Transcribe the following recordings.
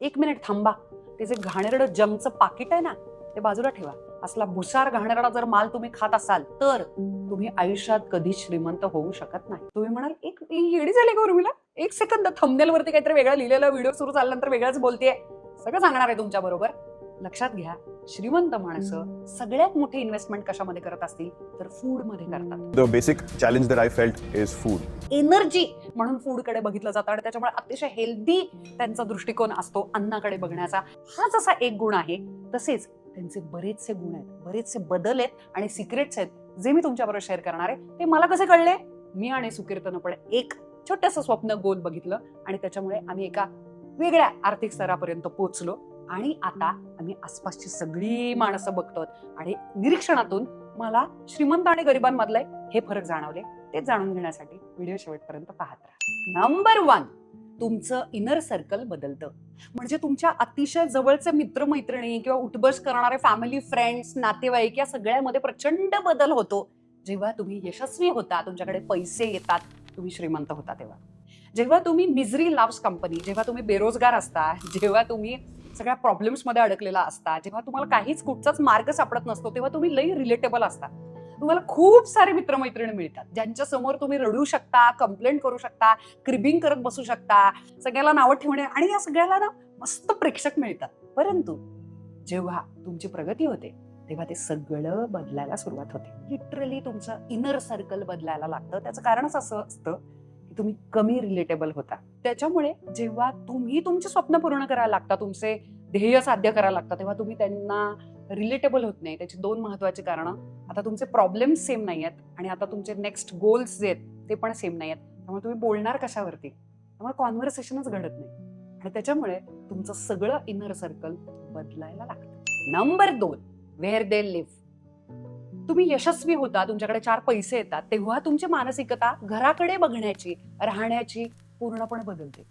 1 minute थांबा. ते जे घाणेरडं जंकचं पाकिट आहे ना, ते बाजूला ठेवा. असला भुसार घाणेरडा जर माल तुम्ही खात असाल तर तुम्ही आयुष्यात कधीच श्रीमंत होऊ शकत नाही. तुम्ही म्हणाल, एक येडी झाली का उर्मिला? 1 सेकंद थंबनेल वरती काहीतरी वेगळं लिहिलेलं, व्हिडिओ सुरू झाल्यानंतर वेगळंच बोलतेय. सगळं सांगणार आहे तुमच्या बरोबर. लक्षात घ्या, श्रीमंत माणसं सगळ्यात मोठी इन्व्हेस्टमेंट कशामध्ये करत असतील तर फूड मध्ये करतात. The basic challenge that I felt is food. Energy म्हणून फूडकडे बघितलं जातं आणि त्याच्यामुळे अतिशय हेल्दी त्यांचा दृष्टिकोन असतो अन्नाकडे बघण्याचा. हा जसा एक गुण आहे, तसेच त्यांचे बरेचसे गुण आहेत, बरेचसे बदल आहेत आणि सिक्रेट्स आहेत जे मी तुमच्याबरोबर शेअर करणार आहे. ते मला कसे कळले? मी आणि सुकीर्तनं पण एक छोटंसं स्वप्न गोल बघितलं आणि त्याच्यामुळे आम्ही एका वेगळ्या आर्थिक स्तरापर्यंत पोहोचलो. आणि आता आम्ही आसपासची सगळी माणसं बघतो आणि निरीक्षणातून मला श्रीमंत आणि गरिबांमधले हे फरक जाणवले. ते जाणून घेण्यासाठी व्हिडिओ शेवटपर्यंत पाहत राहा. नंबर 1, तुमचं इनर सर्कल बदलतं. म्हणजे तुमच्या अतिशय जवळचे मित्रमैत्रिणी किंवा उठबस करणारे फॅमिली, फ्रेंड्स, नातेवाईक या सगळ्यामध्ये प्रचंड बदल होतो जेव्हा तुम्ही यशस्वी होता, तुमच्याकडे पैसे येतात, तुम्ही श्रीमंत होता तेव्हा. जेव्हा तुम्ही मिझरी लव्स कंपनी, जेव्हा तुम्ही बेरोजगार असता, जेव्हा तुम्ही सगळ्या प्रॉब्लेम्स मध्ये अडकलेला असता, जेव्हा तुम्हाला काहीच कुठचाच मार्ग सापडत नसतो, तेव्हा तुम्ही लई रिलेटेबल असता. तुम्हाला खूप सारे मित्रमैत्रिणी मिळतात ज्यांच्या समोर तुम्ही रडू शकता, कंप्लेंट करू शकता, क्रिबिंग करत बसू शकता, सगळ्याला नावं ठेवणे आणि या सगळ्याला ना मस्त प्रेक्षक मिळतात. परंतु जेव्हा तुमची प्रगती होते तेव्हा ते सगळं बदलायला सुरुवात होते. लिटरली तुमचं इनर सर्कल बदलायला लागतं. त्याचं कारणच असं असतं की तुम्ही कमी रिलेटेबल होता. त्याच्यामुळे जेव्हा तुम्ही तुमचे स्वप्न पूर्ण करायला लागता, तुमचे ध्येय साध्य करायला लागतात, तेव्हा तुम्ही त्यांना रिलेटेबल होत नाही. त्याची 2 महत्वाची कारणं. आता तुमचे प्रॉब्लेम्स सेम नाही आहेत आणि आता तुमचे नेक्स्ट गोल्स जे आहेत ते पण सेम नाही आहेत. त्यामुळे तुम्ही बोलणार कशावरती? त्यामुळे कॉन्व्हर्सेशनच घडत नाही आणि त्याच्यामुळे तुमचं सगळं इनर सर्कल बदलायला लागतं. Number 2, where they live. तुम्ही यशस्वी होता, तुमच्याकडे 4 पैसे येतात, तेव्हा तुमची मानसिकता घराकडे बघण्याची, राहण्याची पूर्णपणे बदलते.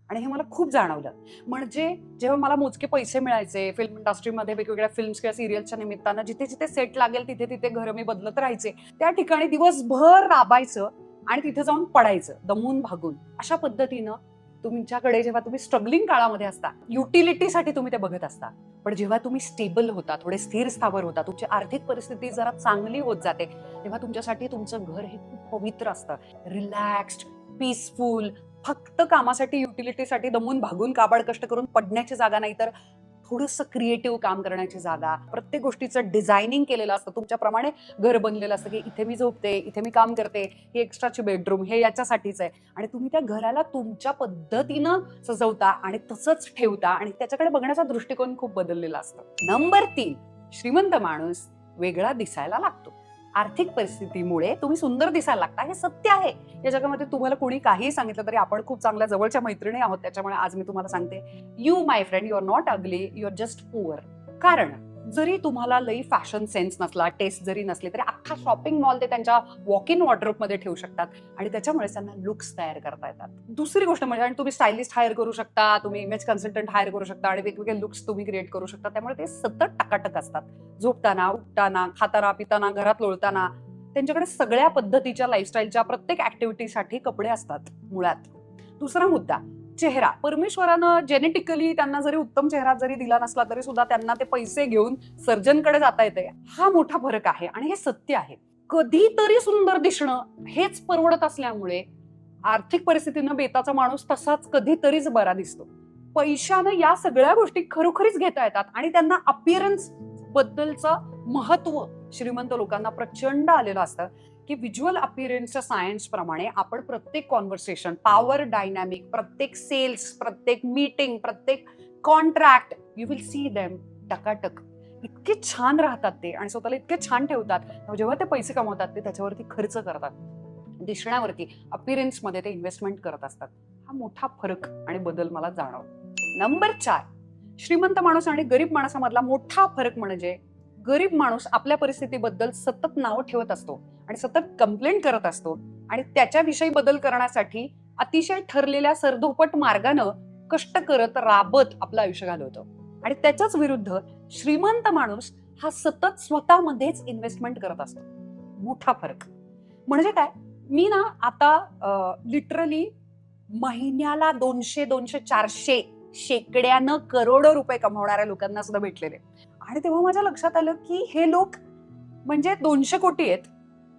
आणि हे मला खूप जाणवलं. म्हणजे जेव्हा मला मोजके पैसे मिळायचे, फिल्म इंडस्ट्रीमध्ये वेगवेगळ्या फिल्म्स किंवा सिरियलच्या निमित्तानं जिथे जिथे सेट लागेल तिथे तिथे घर मी बदलत राहायचे. त्या ठिकाणी दिवसभर राबायचं आणि तिथे जाऊन पडायचं दमून भागून. अशा पद्धतीनं तुमच्याकडे जेव्हा तुम्ही स्ट्रगलिंग काळामध्ये असता, युटिलिटीसाठी तुम्ही ते बघत असता. पण जेव्हा तुम्ही स्टेबल होता, थोडे स्थिर स्थावर होता, तुमची आर्थिक परिस्थिती जरा चांगली होत जाते, तेव्हा तुमच्यासाठी तुमचं घर हे खूप पवित्र असतं. रिलॅक्स्ड, पीसफुल, फक्त कामासाठी, युटिलिटीसाठी दमून भागून काबाड कष्ट करून पडण्याची जागा नाही, तर थोडंसं क्रिएटिव्ह काम करण्याची जागा. प्रत्येक गोष्टीचं डिझायनिंग केलेलं असतं. तुमच्याप्रमाणे घर बनलेलं असतं की इथे मी झोपते, इथे मी काम करते, ही एक्स्ट्राची बेडरूम, हे याच्यासाठीच आहे. आणि तुम्ही त्या घराला तुमच्या पद्धतीनं सजवता आणि तसंच ठेवता आणि त्याच्याकडे बघण्याचा दृष्टिकोन खूप बदललेला असतो. नंबर 3, श्रीमंत माणूस वेगळा दिसायला लागतो. आर्थिक परिस्थितीमुळे तुम्ही सुंदर दिसायला लागता, हे सत्य आहे. या जगामध्ये तुम्हाला कोणी काहीही सांगितलं तरी आपण खूप चांगल्या जवळच्या मैत्रिणी आहोत. त्याच्यामुळे आज मी तुम्हाला सांगते, you my friend, you are not ugly, you are just poor. कारण जरी तुम्हाला लई फॅशन सेन्स नसला, टेस्ट जरी नसले, तरी अख्खा शॉपिंग मॉल ते त्यांच्या वॉक इन वॉर्डरोब मध्ये ठेवू शकतात आणि त्याच्यामुळे त्यांना लुक्स तयार करता येतात. दुसरी गोष्ट म्हणजे, आणि तुम्ही स्टायलिस्ट हायर करू शकता, तुम्ही इमेज कन्सल्टंट हायर करू शकता आणि वेगवेगळे लुक्स तुम्ही क्रिएट करू शकता. त्यामुळे ते सतत टकाटक असतात. झोपताना, उठताना, खाताना, पिताना, घरात लोळताना त्यांच्याकडे सगळ्या पद्धतीच्या लाईफस्टाईलच्या प्रत्येक ऍक्टिव्हिटीसाठी कपडे असतात मुळात. दुसरा मुद्दा, चेहरा. परमेश्वरानं जेनेटिकली त्यांना जरी उत्तम चेहरा जरी दिला नसला तरी सुद्धा त्यांना ते पैसे घेऊन सर्जनकडे जाता येते. हा मोठा फरक आहे आणि हे सत्य आहे. कधीतरी सुंदर दिसणं हेच परवडत असल्यामुळे आर्थिक परिस्थितीनं बेताचा माणूस तसाच कधीतरीच बरा दिसतो. पैशानं या सगळ्या गोष्टी खरोखरीच घेता येतात आणि त्यांना अपिअरन्स बद्दलचं महत्व श्रीमंत लोकांना प्रचंड आलेलं असतं की व्हिज्युअल अपिअरन्सच्या सायन्स प्रमाणे आपण प्रत्येक कॉन्व्हर्सेशन, पॉवर डायनॅमिक, प्रत्येक सेल्स, प्रत्येक मीटिंग, प्रत्येक contract, you will see them टकाटक. इतके छान राहतात ते आणि स्वतःला इतके छान ठेवतात. जेव्हा ते पैसे कमवतात ते त्याच्यावरती खर्च करतात, दिसण्यावरती, अपिअरन्समध्ये ते इन्व्हेस्टमेंट करत असतात. हा मोठा फरक आणि बदल मला जाणवला. नंबर 4, श्रीमंत माणूस आणि गरीब माणसामधला मोठा फरक म्हणजे गरीब माणूस आपल्या परिस्थितीबद्दल सतत नावं ठेवत असतो आणि सतत कंप्लेंट करत असतो आणि त्याच्याविषयी बदल करण्यासाठी अतिशय ठरलेल्या सरधोपट मार्गानं कष्ट करत राबत आपलं आयुष्य घालवतो. आणि त्याच्याच विरुद्ध श्रीमंत माणूस हा सतत स्वतःमध्येच इन्व्हेस्टमेंट करत असतो. मोठा फरक म्हणजे काय, मी ना आता लिटरली महिन्याला 200, 400 शेकड्यानं करोडो रुपये कमवणाऱ्या लोकांना सुद्धा भेटलेले. आणि तेव्हा माझ्या लक्षात आलं की हे लोक म्हणजे 200 कोटी आहेत,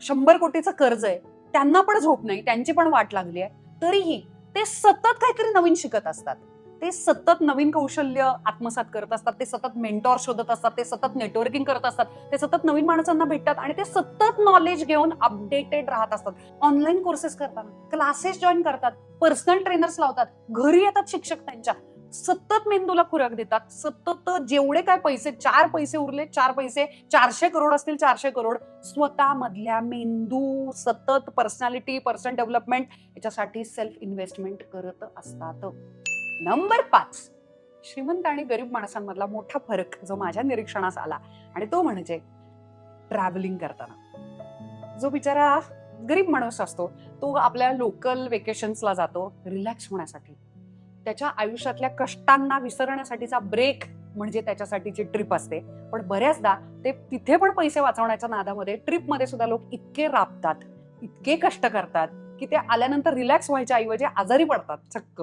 100 कोटीचं कर्ज आहे, त्यांना पण झोप नाही, त्यांची पण वाट लागली आहे, तरीही ते सतत काहीतरी नवीन शिकत असतात, ते सतत नवीन कौशल्य आत्मसात करत असतात, ते सतत मेंटॉर शोधत असतात, ते सतत नेटवर्किंग करत असतात, ते सतत नवीन माणसांना भेटतात आणि ते सतत नॉलेज घेऊन अपडेटेड राहत असतात. ऑनलाईन कोर्सेस करताना, क्लासेस जॉईन करतात, पर्सनल ट्रेनर्स लावतात, घरी येतात शिक्षक त्यांच्या, सतत मेंदूला खुराक देतात, सतत जेवढे काय पैसे, 4 पैसे उरले 4 पैसे, 400 करोड असतील 400 करोड, स्वतः मधल्या मेंदू सतत पर्सनॅलिटी, पर्सनल डेव्हलपमेंट याच्यासाठी सेल्फ इन्व्हेस्टमेंट करत असतात. नंबर 5, श्रीमंत आणि गरीब माणसांमधला मोठा फरक जो माझ्या निरीक्षणास आला आणि तो म्हणजे ट्रॅव्हलिंग करताना. जो बिचारा गरीब माणूस असतो तो आपल्या लोकल वेकेशन्सला जातो रिलॅक्स होण्यासाठी, त्याच्या आयुष्यातल्या कष्टांना विसरण्यासाठीचा ब्रेक म्हणजे त्याच्यासाठीची ट्रिप असते. पण बऱ्याचदा ते तिथे पण पैसे वाचवण्याच्या नादामध्ये ट्रिपमध्ये सुद्धा लोक इतके राबतात, इतके कष्ट करतात की ते आल्यानंतर रिलॅक्स व्हायच्या ऐवजी आजारी पडतात चक्क.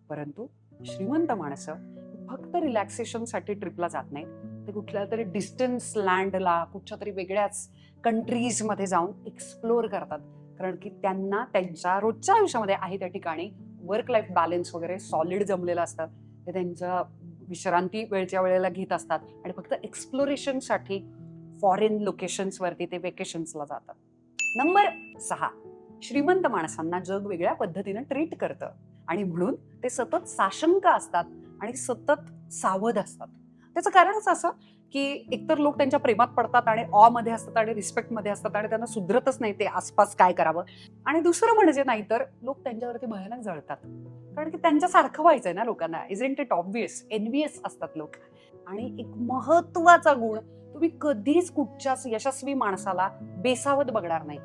परंतु श्रीमंत माणसं फक्त रिलॅक्सेशनसाठी ट्रिपला जात नाहीत, ते कुठल्या तरी डिस्टन्स लँडला, कुठच्या तरी वेगळ्याच कंट्रीजमध्ये जाऊन एक्सप्लोर करतात. कारण की त्यांना त्यांच्या रोजच्या आयुष्यामध्ये आहे त्या ठिकाणी वर्क लाईफ बॅलन्स वगैरे सॉलिड जमलेलं असतं. ते त्यांचं विश्रांती वेळच्या वेळेला घेत असतात आणि फक्त एक्सप्लोरेशनसाठी फॉरेन लोकेशन्सवरती ते वेकेशन्सला जातात. नंबर 6, श्रीमंत माणसांना जग वेगळ्या पद्धतीनं ट्रीट करतं आणि म्हणून ते सतत साशंक असतात आणि सतत सावध असतात. त्याचं कारणच असं की एकतर लोक त्यांच्या प्रेमात पडतात आणि ऑ मध्ये असतात आणि रिस्पेक्टमध्ये असतात आणि त्यांना सुधरतच नाही ते आसपास काय करावं. आणि दुसरं म्हणजे नाहीतर लोक त्यांच्यावरती भयानक जळतात, कारण की त्यांच्यासारखं व्हायचंय ना लोकांना. Isn't it obvious? एनव्हियस असतात लोक. आणि एक महत्वाचा गुण, तुम्ही कधीच कुठच्याच यशस्वी माणसाला बेसावत बघणार नाही.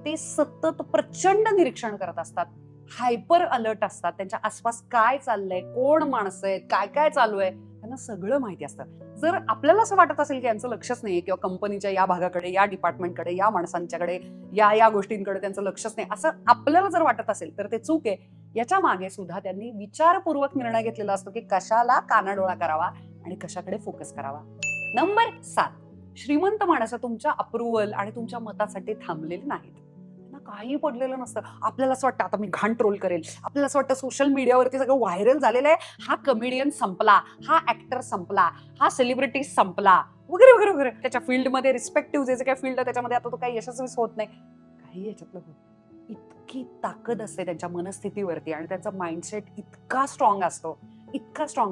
ते सतत प्रचंड निरीक्षण करत असतात, हायपर अलर्ट असतात, त्यांच्या आसपास काय चाललंय, कोण माणसं आहेत, काय काय चालू आहे, त्यांना सगळं माहिती असतं. जर आपल्याला असं वाटत असेल की यांचं लक्षच नाहीये किंवा कंपनीच्या या भागाकडे, या डिपार्टमेंटकडे, या माणसांच्याकडे, या गोष्टींकडे त्यांचं लक्षच नाही, असं आपल्याला जर वाटत असेल तर ते चूक आहे. याच्या मागे सुद्धा त्यांनी विचारपूर्वक निर्णय घेतलेला असतो की कशाला कानाडोळा करावा आणि कशाकडे फोकस करावा. नंबर 7, श्रीमंत माणसं तुमच्या अप्रुव्हल आणि तुमच्या मतासाठी थांबलेली नाहीत. काही पडलेलं नसतं. आपल्याला असं वाटतं आता मी घाण ट्रोल करेल, आपल्याला असं वाटतं सोशल मीडियावरती सगळं व्हायरल झालेलं आहे, हा कमेडियन संपला, हा ऍक्टर संपला, हा सेलिब्रिटी संपला वगैरे वगैरे वगैरे. त्याच्या फील्डमध्ये रिस्पेक्टिव्ह जे काही फील्ड आहे त्याच्यामध्ये आता तो काही यशस्वीच होत नाही, काही याच्यातलं होत. इतकी ताकद असते त्यांच्या मनस्थितीवरती आणि त्यांचा माइंडसेट इतका स्ट्रॉंग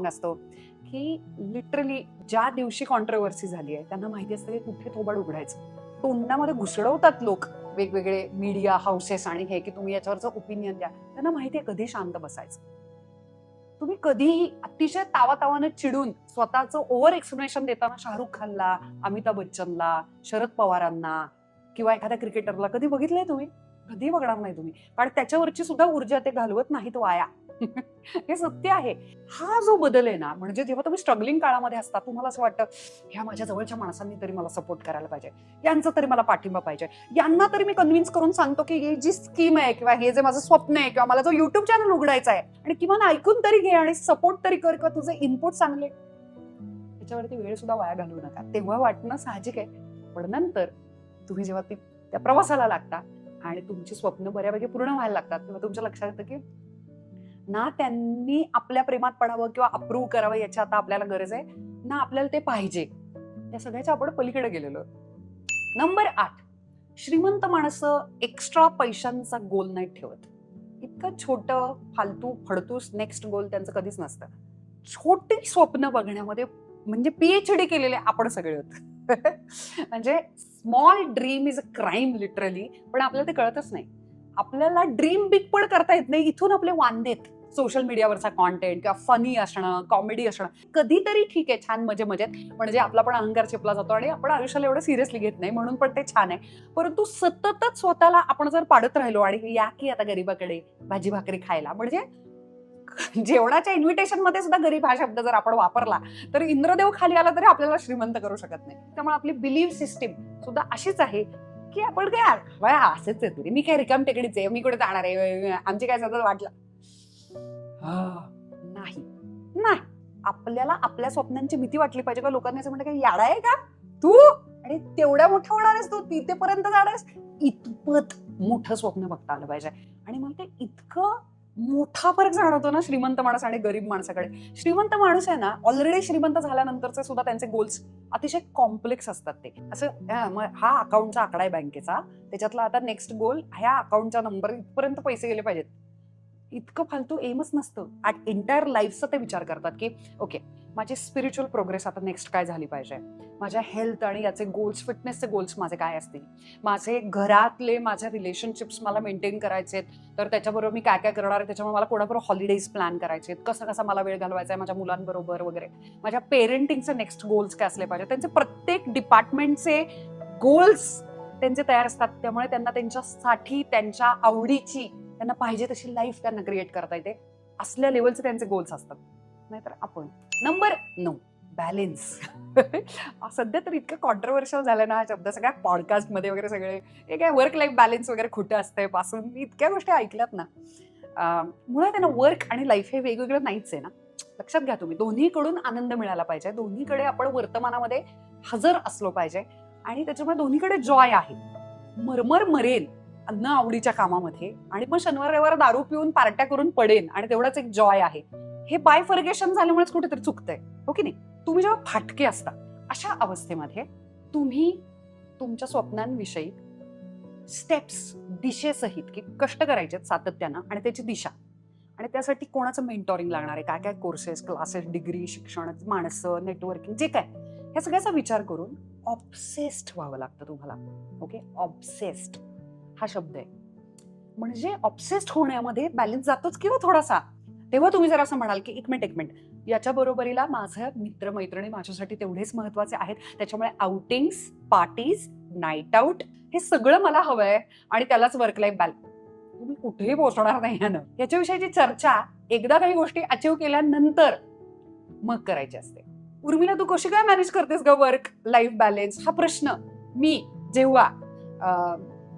असतो की लिटरली ज्या दिवशी कॉन्ट्रोवर्सी झाली आहे त्यांना माहिती असतं की कुठे थोबाड उघडायचं. तोंडामध्ये घुसडवतात लोक वेगवेगळे मीडिया हाऊसेस आणि हे की तुम्ही याच्यावरचं ओपिनियन द्या. त्यांना माहिती आहे कधी शांत बसायचं. तुम्ही कधीही अतिशय तावातावानं चिडून स्वतःचं ओव्हर एक्सप्लेनेशन देताना शाहरुख खानला, अमिताभ बच्चनला, शरद पवारांना किंवा एखाद्या क्रिकेटरला कधी बघितलंय तुम्ही? कधी बघणार नाही तुम्ही, कारण त्याच्यावरची सुद्धा ऊर्जा ते घालवत नाहीत वाया. हे सत्य आहे. हा जो बदल आहे ना, म्हणजे जेव्हा तुम्ही स्ट्रगलिंग काळामध्ये असता तुम्हाला असं वाटतं ह्या माझ्या जवळच्या माणसांनी तरी मला सपोर्ट करायला पाहिजे, यांचा तरी मला पाठिंबा पाहिजे, यांना तरी मी कन्व्हिन्स करून सांगतो की ही जी स्कीम आहे किंवा हे जे माझं स्वप्न आहे किंवा मला जो युट्यूब चॅनल उघडायचा आहे आणि किमान ऐकून तरी घे आणि सपोर्ट तरी कर किंवा तुझे इनपुट चांगले. त्याच्यावरती वेळ सुद्धा वाया घालवू नका. तेव्हा वाटणं साहजिक आहे, पण नंतर तुम्ही जेव्हा त्या प्रवासाला लागता आणि तुमची स्वप्न बऱ्यापैकी पूर्ण व्हायला लागतात तेव्हा तुमच्या लक्षात येतं की ना त्यांनी आपल्या प्रेमात पडावं किंवा अप्रूव्ह करावं याची आता आपल्याला गरज आहे, ना आपल्याला ते पाहिजे. या सगळ्याच्या आपण पलीकडे गेलेलो. नंबर 8, श्रीमंत माणसं एक्स्ट्रा पैशांचा गोल नाही ठेवत. इतकं छोटं फालतू फडतूस नेक्स्ट गोल त्यांचं कधीच नसतं. छोटी स्वप्न बघण्यामध्ये म्हणजे PhD केलेले आपण सगळे होतो. म्हणजे small dream is a crime literally, पण आपल्याला ते कळतच नाही. आपल्याला ड्रीम बिग पण करता येत नाही. इथून आपले वांदेत सोशल मीडियावरचा कॉन्टेंट किंवा फनी असणं, कॉमेडी असणं कधीतरी ठीक आहे, छान मजेत, म्हणजे आपला पण अहंकार चिपला जातो आणि आपण आयुष्याला एवढं सिरियसली घेत नाही म्हणून पण ते छान आहे. परंतु सततच स्वतःला आपण जर पाडत राहिलो आणि या की आता गरीबाकडे भाजी भाकरी खायला, म्हणजे जेवणाच्या इन्व्हिटेशन मध्ये सुद्धा गरीब हा शब्द जर आपण वापरला तर इंद्रदेव खाली आला तरी आपल्याला श्रीमंत करू शकत नाही. त्यामुळे आपली बिलीव्ह सिस्टीम सुद्धा अशीच आहे की आपण काय असेच आहे तरी, मी काय रिकाम टेकडीच आहे, मी कुठे जाणार आहे, आमची काय सतत वाटलं नाही. नाही. आपल्याला आपल्या स्वप्नांची भीती वाटली पाहिजे का लोकांनी असं म्हणतं की याडा आहे का तू, आणि तेवढ्या मोठं होणार आहेस तू, तिथेपर्यंत जाणार आहेस, इतपत मोठं स्वप्न बघता आलं पाहिजे. आणि मला ते इतकं मोठा फरक जाणवतो ना श्रीमंत माणूस आणि गरीब माणसाकडे. श्रीमंत माणूस आहे ना, ऑलरेडी श्रीमंत झाल्यानंतरचे सुद्धा त्यांचे गोल्स अतिशय कॉम्प्लेक्स असतात. ते असं मग हा अकाउंटचा आकडा आहे बँकेचा, त्याच्यातला आता नेक्स्ट गोल ह्या अकाउंटचा नंबर इथपर्यंत पैसे गेले पाहिजेत. इतकं फालतू एमच नसतं. एंटायर लाईफचा ते विचार करतात की ओके, माझी स्पिरिच्युअल प्रोग्रेस आता नेक्स्ट काय झाली पाहिजे, माझ्या हेल्थ आणि याचे गोल्स, फिटनेसचे गोल्स माझे काय असतील, माझे घरातले माझ्या रिलेशनशिप्स मला मेंटेन करायचे, तर त्याच्याबरोबर मी काय काय करणार आहे, त्याच्यामुळे मला कोणाबरोबर हॉलिडेज प्लॅन करायचे, कसा कसा मला वेळ घालवायचा आहे माझ्या मुलांबरोबर वगैरे, माझ्या पेरेंटिंगचे नेक्स्ट गोल्स काय असले पाहिजे. त्यांचे प्रत्येक डिपार्टमेंटचे गोल्स त्यांचे तयार असतात. त्यामुळे त्यांना त्यांच्यासाठी त्यांच्या आवडीची त्यांना पाहिजे तशी लाईफ त्यांना क्रिएट करता येते. असल्या लेवलचे त्यांचे गोल्स असतात. नाहीतर आपण. Number 9, balance. सध्या तर इतकं कॉन्ट्रोवर्शियल झालं ना हा शब्द, सगळ्या पॉडकास्टमध्ये वगैरे सगळे हे काय वर्क लाईफ बॅलेन्स वगैरे खोटं असतंय पासून इतक्या गोष्टी ऐकल्यात ना. मुळात आहे ना, वर्क आणि लाईफ हे वेगवेगळं नाहीच आहे ना. लक्षात घ्या तुम्ही, दोन्हीकडून आनंद मिळाला पाहिजे, दोन्हीकडे आपण वर्तमानामध्ये हजर असलो पाहिजे, आणि त्याच्यामुळे दोन्हीकडे जॉय आहे. मरमर मरेल न आवडीच्या कामामध्ये, आणि मग शनिवार रविवार दारू पिऊन पार्ट्या करून पडेन, आणि तेवढाच एक जॉय आहे. हे बायफर्गेशन झाल्यामुळेच कुठेतरी चुकतंय, हो की नाही. तुम्ही जेव्हा फाटके असता अशा अवस्थेमध्ये तुम्ही तुमच्या स्वप्नांविषयी स्टेप्स, दिशेसहित की कष्ट करायचे सातत्यानं, आणि त्याची दिशा, आणि त्यासाठी कोणाचं मेंटॉरिंग लागणार आहे, काय काय कोर्सेस, क्लासेस, डिग्री, शिक्षण, माणसं, नेटवर्किंग, जे काय, ह्या सगळ्याचा विचार करून ऑब्सेस्ड व्हावं लागतं तुम्हाला. ओके, ऑब्सेस्ड हा शब्द आहे. म्हणजे ऑब्सेस्ड होण्यामध्ये बॅलन्स जातोच किंवा थोडासा. तेव्हा तुम्ही जर असं म्हणाल की एक मिनिट, याच्या बरोबरीला माझे मित्रमैत्रिणी माझ्यासाठी तेवढेच महत्वाचे आहेत, त्याच्यामुळे आउटिंग्स, पार्टीज, नाईट आउट हे सगळं मला हवंय, आणि त्यालाच वर्क लाईफ बॅलन्स. तुम्ही कुठेही पोहोचणार नाही यानं. याच्याविषयीची चर्चा एकदा काही गोष्टी अचीव्ह केल्यानंतर मग करायची असते. उर्मिला, तू कशी काय मॅनेज करतेस ग वर्क लाईफ बॅलन्स, हा प्रश्न मी जेव्हा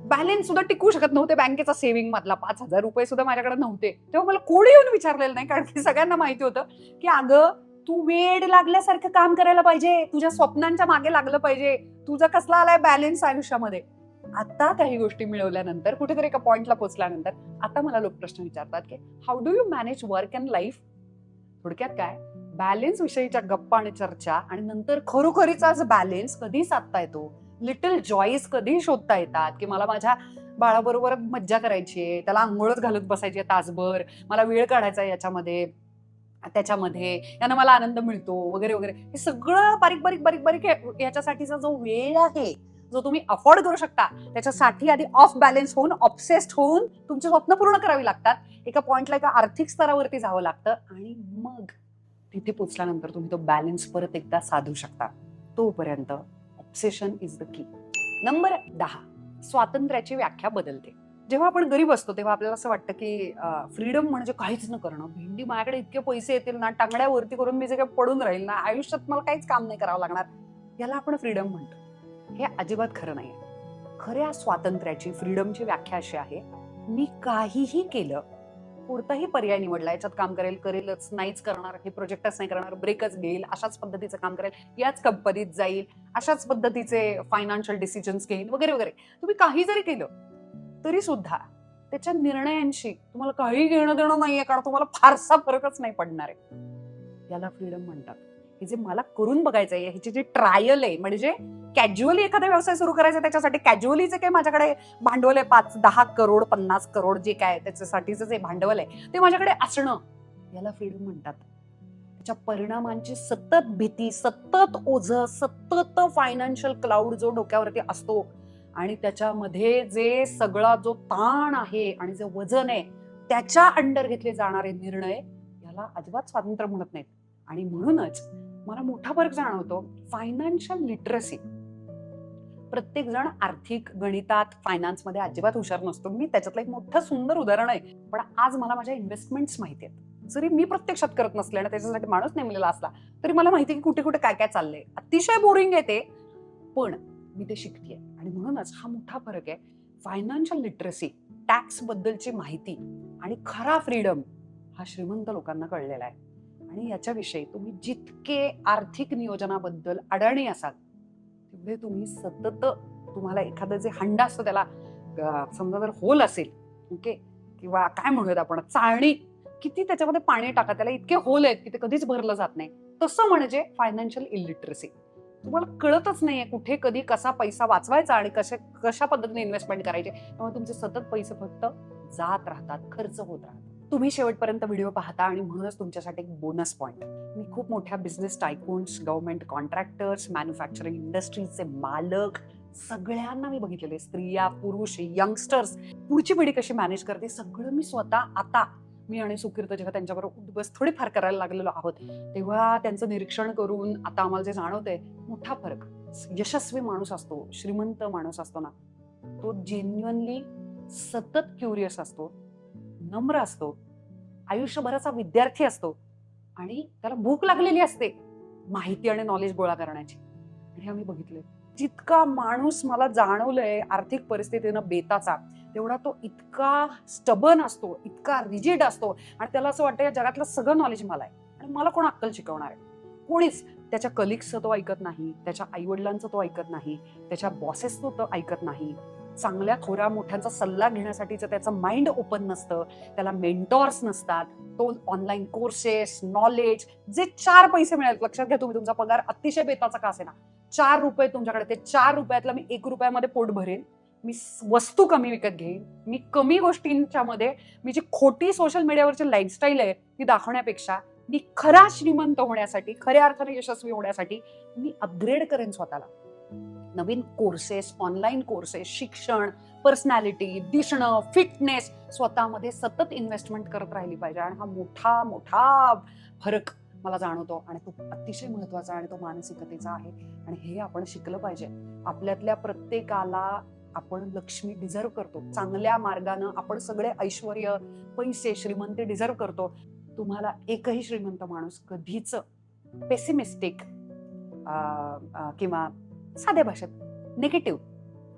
बॅलन्स सुद्धा टिकवू शकत नव्हते, बँकेचा सेव्हिंग मधला 5,000 रुपये सुद्धा माझ्याकडे नव्हते, तेव्हा मला कोणी येऊन विचारलेलं नाही, कारण की सगळ्यांना माहिती होतं की अगं तू वेड लागल्यासारखं काम करायला पाहिजे, तुझ्या स्वप्नांच्या मागे लागलं पाहिजे, तुझा कसला आलाय बॅलन्स आयुष्यामध्ये. आता काही गोष्टी मिळवल्यानंतर, कुठेतरी एका पॉइंटला पोहोचल्यानंतर, आता मला लोक प्रश्न विचारतात की how do you manage work and life. थोडक्यात काय, बॅलन्स विषयीच्या गप्पा आणि चर्चा, आणि नंतर खरोखरीचा बॅलन्स कधी साधता येतो, लिटल जॉईस कधी शोधता येतात, की मला माझ्या बाळाबरोबर मज्जा करायची आहे, त्याला आंघोळच घालत बसायची आहे तासभर, मला वेळ काढायचा आहे याच्यामध्ये त्याच्यामध्ये, यानं मला आनंद मिळतो वगैरे वगैरे. हे सगळं बारीक बारीक बारीक बारीक याच्यासाठीचा जो वेळ आहे, जो तुम्ही अफोर्ड करू शकता, त्याच्यासाठी आधी ऑफ बॅलन्स होऊन, ऑब्सेस्ड होऊन तुमची स्वप्न पूर्ण करावी लागतात. एका पॉइंटला एका आर्थिक स्तरावरती जावं लागतं, आणि मग तिथे पोचल्यानंतर तुम्ही तो बॅलन्स परत एकदा साधू शकता. तोपर्यंत obsession is the key. Number 10, स्वातंत्र्याची व्याख्या बदलते. जेव्हा आपण गरीब असतो तेव्हा आपल्याला असं वाटतं की फ्रीडम म्हणजे काहीच न करणं. भेंडी, माझ्याकडे इतके पैसे येतील ना, टांगड्या वरती करून मी जे काही पडून राहील ना, आयुष्यात मला काहीच काम नाही करावं लागणार, याला आपण फ्रीडम म्हणतो. हे अजिबात खरं नाहीये. खऱ्या स्वातंत्र्याची, फ्रीडमची व्याख्या अशी आहे, मी काहीही केलं, कोणताही पर्याय निवडला, याच्यात काम करेलच, नाहीच करणार, हे प्रोजेक्टच नाही करणार, ब्रेकच घेईल, अशाच पद्धतीचं काम करेल, याच कंपनीत जाईल, अशाच पद्धतीचे फायनान्शियल डिसिजन्स घेईल वगैरे वगैरे. तुम्ही काही जरी केलं तरी सुद्धा त्याच्या निर्णयांशी तुम्हाला काही घेणं देणं नाहीये, कारण तुम्हाला फारसा फरकच नाही पडणार आहे. याला फ्रीडम म्हणतात. हे जे मला करून बघायचंय, ह्याची जी ट्रायल आहे, म्हणजे कॅज्युअली एखादा व्यवसाय सुरू करायचा, त्याच्यासाठी कॅज्युअली जे काही माझ्याकडे भांडवल आहे, 5-10 करोड 50 करोड जे काय त्याच्यासाठीचं जे भांडवल आहे ते माझ्याकडे असणं, याला फ्रीडम म्हणतात. त्याच्या परिणामांची सतत भीती, सतत ओझं, सतत फायनान्शियल क्लाउड जो डोक्यावरती असतो, आणि त्याच्यामध्ये जे सगळा जो ताण आहे आणि जे वजन आहे, त्याच्या अंडर घेतले जाणारे निर्णय, याला अजिबात स्वातंत्र्य म्हणत नाहीत. आणि म्हणूनच मला मोठा फरक जाणवतो. फायनान्शियल लिटरसी, प्रत्येक जण आर्थिक गणितात, फायनान्समध्ये अजिबात हुशार नसतो. मी त्याच्यातलं एक मोठं सुंदर उदाहरण आहे. पण आज मला माझ्या इन्व्हेस्टमेंट्स माहिती आहेत. जरी मी प्रत्यक्षात करत नसले आणि त्याच्यासाठी माणूस नेमलेला असला, तरी मला माहिती की कुठे कुठे काय काय चाललंय. अतिशय बोरिंग आहे ते, पण मी ते शिकतेय. आणि म्हणूनच हा मोठा फरक आहे. फायनान्शियल लिटरसी, टॅक्स बद्दलची माहिती, आणि खरा फ्रीडम हा श्रीमंत लोकांना कळलेला आहे. आणि याच्याविषयी तुम्ही जितके आर्थिक नियोजनाबद्दल अडाणी असाल तेवढे तुम्ही सतत, तुम्हाला एखादं जे हंडा असतो त्याला समजा जर होल असेल, ओके, किंवा काय म्हणूयात आपण चाळणी, किती त्याच्यामध्ये पाणी टाका, त्याला इतके होल आहेत की ते कधीच भरलं जात नाही. तसं म्हणजे फायनान्शियल इलिटरसी. तुम्हाला कळतच नाहीये कुठे कधी कसा पैसा वाचवायचा आणि कशा पद्धतीने इन्व्हेस्टमेंट करायचे. त्यामुळे तुमचे सतत पैसे फक्त जात राहतात, खर्च होत राहतात. तुम्ही शेवटपर्यंत व्हिडिओ पाहता आणि म्हणूनच तुमच्यासाठी एक बोनस पॉइंट. मी खूप मोठ्या बिझनेस टायकून्स, गव्हर्नमेंट कॉन्ट्रॅक्टर्स, मॅन्युफॅक्चरिंग इंडस्ट्रीजचे मालक सगळ्यांना मी बघितलेले, स्त्रिया, पुरुष, यंगस्टर्स, पुढची पिढी कशी मॅनेज करते सगळं मी स्वतः, आता मी आणि सुकीर्त जेव्हा त्यांच्याबरोबर उठबस थोडीफार करायला लागलेलो आहोत तेव्हा त्यांचं निरीक्षण करून आता आम्हाला जे जाणवतंय मोठा फरक. यशस्वी माणूस असतो, श्रीमंत माणूस असतो ना, तो जेन्युअनली सतत क्युरियस असतो, नम्र असतो, आयुष्यभराचा विद्यार्थी असतो आणि त्याला भूक लागलेली असते माहिती आणि नॉलेज गोळा करण्याची. आणि आम्ही बघितलंय जितका माणूस मला जाणवलंय आर्थिक परिस्थितीनं बेताचा, तेवढा तो इतका स्टबन असतो, इतका रिजिड असतो आणि त्याला असं वाटतं या जगातलं सगळं नॉलेज मला आहे आणि मला कोण अक्कल शिकवणार आहे. कोणीच. त्याच्या कलिग्सचं तो ऐकत नाही, त्याच्या आईवडिलांचं तो ऐकत नाही, त्याच्या बॉसेसचं तो ऐकत नाही, चांगल्या थोड्या मोठ्यांचा सल्ला घेण्यासाठीचं त्याचं माइंड ओपन नसतं, त्याला मेंटॉर्स नसतात. तो ऑनलाईन कोर्सेस, नॉलेज, जे 4 पैसे मिळेल, लक्षात घ्या तुम्ही, तुमचा पगार अतिशय बेताचा का असेना, 4 रुपये तुमच्याकडे, ते 4 रुपयातलं मी 1 रुपयामध्ये पोट भरेन, मी वस्तू कमी विकत घेईन, मी कमी गोष्टींच्या मध्ये, मी जी खोटी सोशल मीडियावरची लाईफस्टाईल आहे ती दाखवण्यापेक्षा मी खरा श्रीमंत होण्यासाठी, खऱ्या अर्थाने यशस्वी होण्यासाठी मी अपग्रेड करेन स्वतःला. नवीन कोर्सेस, ऑनलाईन कोर्सेस, शिक्षण, पर्सनॅलिटी, दिसणं, फिटनेस, स्वतःमध्ये सतत इन्व्हेस्टमेंट करत राहिली पाहिजे. आणि हा मोठा मोठा फरक मला जाणवतो आणि तो अतिशय महत्वाचा आणि तो मानसिकतेचा आहे. आणि हे आपण शिकलं पाहिजे. आपल्यातल्या प्रत्येकाला आपण लक्ष्मी डिझर्व करतो, चांगल्या मार्गानं आपण सगळे ऐश्वर्य, पैसे, श्रीमंती डिझर्व करतो. तुम्हाला एकही श्रीमंत माणूस कधीच पेसिमिस्टिक किंवा साध्या भाषेत निगेटिव्ह,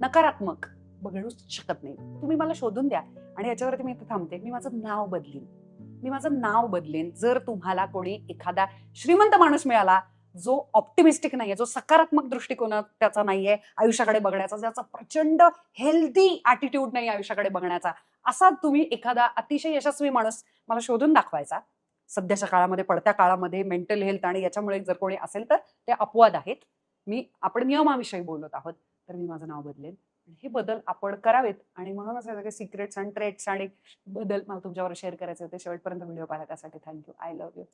नकारात्मक बघूच शकत नाही. तुम्ही मला शोधून द्या आणि याच्यावरती मी इथे थांबते. मी माझं नाव बदलेन जर तुम्हाला कोणी एखादा श्रीमंत माणूस मिळाला जो ऑप्टिमिस्टिक नाहीये, जो सकारात्मक दृष्टिकोन त्याचा नाहीये आयुष्याकडे बघण्याचा, ज्याचा प्रचंड हेल्दी ॲटिट्यूड नाही आयुष्याकडे बघण्याचा, असा तुम्ही एखादा अतिशय यशस्वी माणूस मला शोधून दाखवायचा. सध्याच्या काळामध्ये, पडत्या काळामध्ये मेंटल हेल्थ आणि याच्यामुळे जर कोणी असेल तर ते अपवाद आहेत. आपण नियमाविषयी बोलत आहोत, तर मी माझं नाव बदलेन. हे बदल आपण करावेत आणि म्हणूनच हे सगळे सिक्रेट्स आणि ट्रेट्स आणि बदल मला तुमच्यावर शेअर करायचे होते. शेवटपर्यंत व्हिडिओ पाहिला त्यासाठी थँक्यू. I love you.